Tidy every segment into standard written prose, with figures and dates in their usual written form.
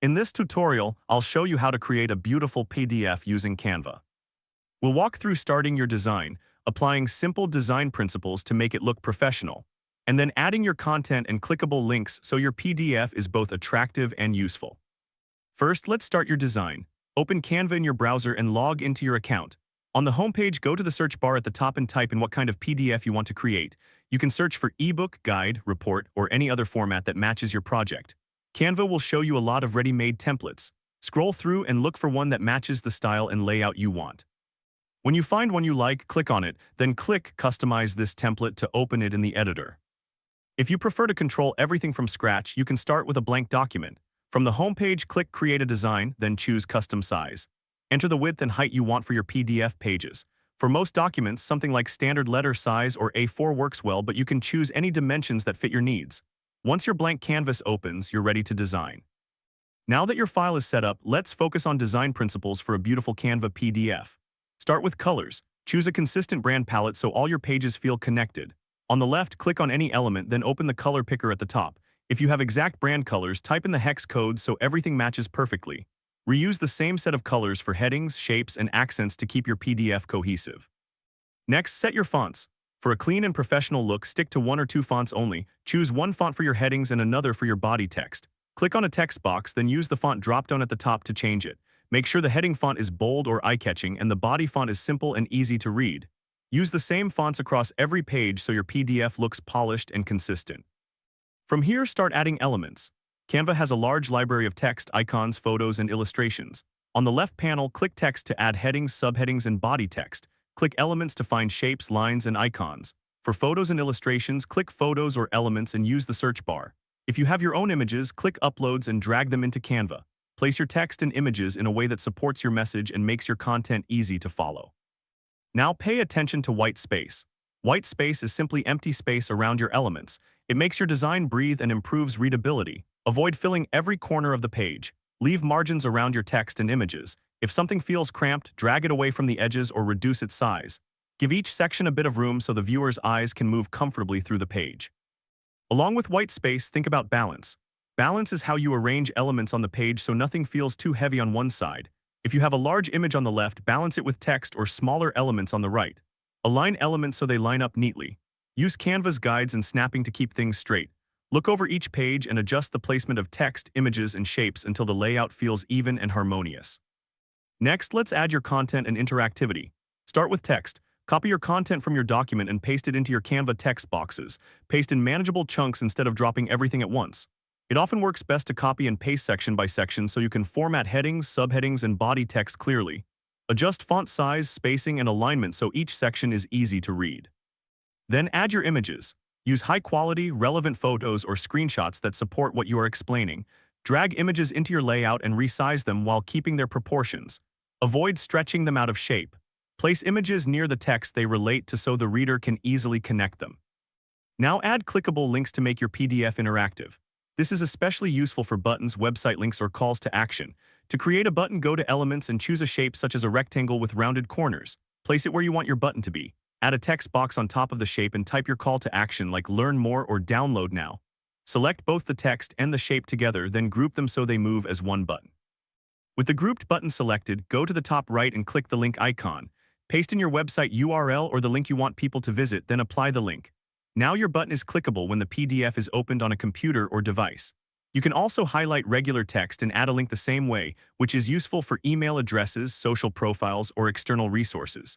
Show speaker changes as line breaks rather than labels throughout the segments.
In this tutorial, I'll show you how to create a beautiful PDF using Canva. We'll walk through starting your design, applying simple design principles to make it look professional, and then adding your content and clickable links so your PDF is both attractive and useful. First, let's start your design. Open Canva in your browser and log into your account. On the homepage, go to the search bar at the top and type in what kind of PDF you want to create. You can search for ebook, guide, report, or any other format that matches your project. Canva will show you a lot of ready-made templates. Scroll through and look for one that matches the style and layout you want. When you find one you like, click on it, then click Customize this template to open it in the editor. If you prefer to control everything from scratch, you can start with a blank document. From the homepage, click Create a Design, then choose Custom Size. Enter the width and height you want for your PDF pages. For most documents, something like standard letter size or A4 works well, but you can choose any dimensions that fit your needs. Once your blank canvas opens, you're ready to design. Now that your file is set up, let's focus on design principles for a beautiful Canva PDF. Start with colors. Choose a consistent brand palette so all your pages feel connected. On the left, click on any element, then open the color picker at the top. If you have exact brand colors, type in the hex code so everything matches perfectly. Reuse the same set of colors for headings, shapes, and accents to keep your PDF cohesive. Next, set your fonts. For a clean and professional look, stick to one or two fonts only. Choose one font for your headings and another for your body text. Click on a text box, then use the font drop-down at the top to change it. Make sure the heading font is bold or eye-catching and the body font is simple and easy to read. Use the same fonts across every page so your PDF looks polished and consistent. From here, start adding elements. Canva has a large library of text, icons, photos, and illustrations. On the left panel, click Text to add headings, subheadings, and body text. Click Elements to find shapes, lines, and icons. For photos and illustrations, click Photos or Elements and use the search bar. If you have your own images, click Uploads and drag them into Canva. Place your text and images in a way that supports your message and makes your content easy to follow. Now pay attention to white space. White space is simply empty space around your elements. It makes your design breathe and improves readability. Avoid filling every corner of the page. Leave margins around your text and images. If something feels cramped, drag it away from the edges or reduce its size. Give each section a bit of room so the viewer's eyes can move comfortably through the page. Along with white space, think about balance. Balance is how you arrange elements on the page so nothing feels too heavy on one side. If you have a large image on the left, balance it with text or smaller elements on the right. Align elements so they line up neatly. Use Canva's guides and snapping to keep things straight. Look over each page and adjust the placement of text, images, and shapes until the layout feels even and harmonious. Next, let's add your content and interactivity. Start with text. Copy your content from your document and paste it into your Canva text boxes. Paste in manageable chunks instead of dropping everything at once. It often works best to copy and paste section by section so you can format headings, subheadings, and body text clearly. Adjust font size, spacing, and alignment so each section is easy to read. Then add your images. Use high-quality, relevant photos or screenshots that support what you are explaining. Drag images into your layout and resize them while keeping their proportions. Avoid stretching them out of shape. Place images near the text they relate to so the reader can easily connect them. Now add clickable links to make your PDF interactive. This is especially useful for buttons, website links, or calls to action. To create a button, go to Elements and choose a shape such as a rectangle with rounded corners. Place it where you want your button to be. Add a text box on top of the shape and type your call to action like Learn More or Download Now. Select both the text and the shape together, then group them so they move as one button. With the grouped button selected, go to the top right and click the link icon. Paste in your website URL or the link you want people to visit, then apply the link. Now your button is clickable when the PDF is opened on a computer or device. You can also highlight regular text and add a link the same way, which is useful for email addresses, social profiles, or external resources.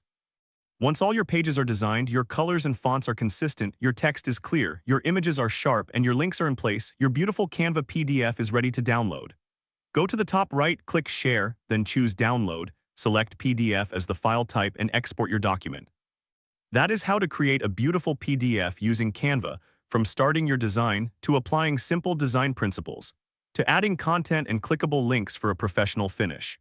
Once all your pages are designed, your colors and fonts are consistent, your text is clear, your images are sharp, and your links are in place, your beautiful Canva PDF is ready to download. Go to the top right, click Share, then choose Download, select PDF as the file type, and export your document. That is how to create a beautiful PDF using Canva, from starting your design to applying simple design principles, to adding content and clickable links for a professional finish.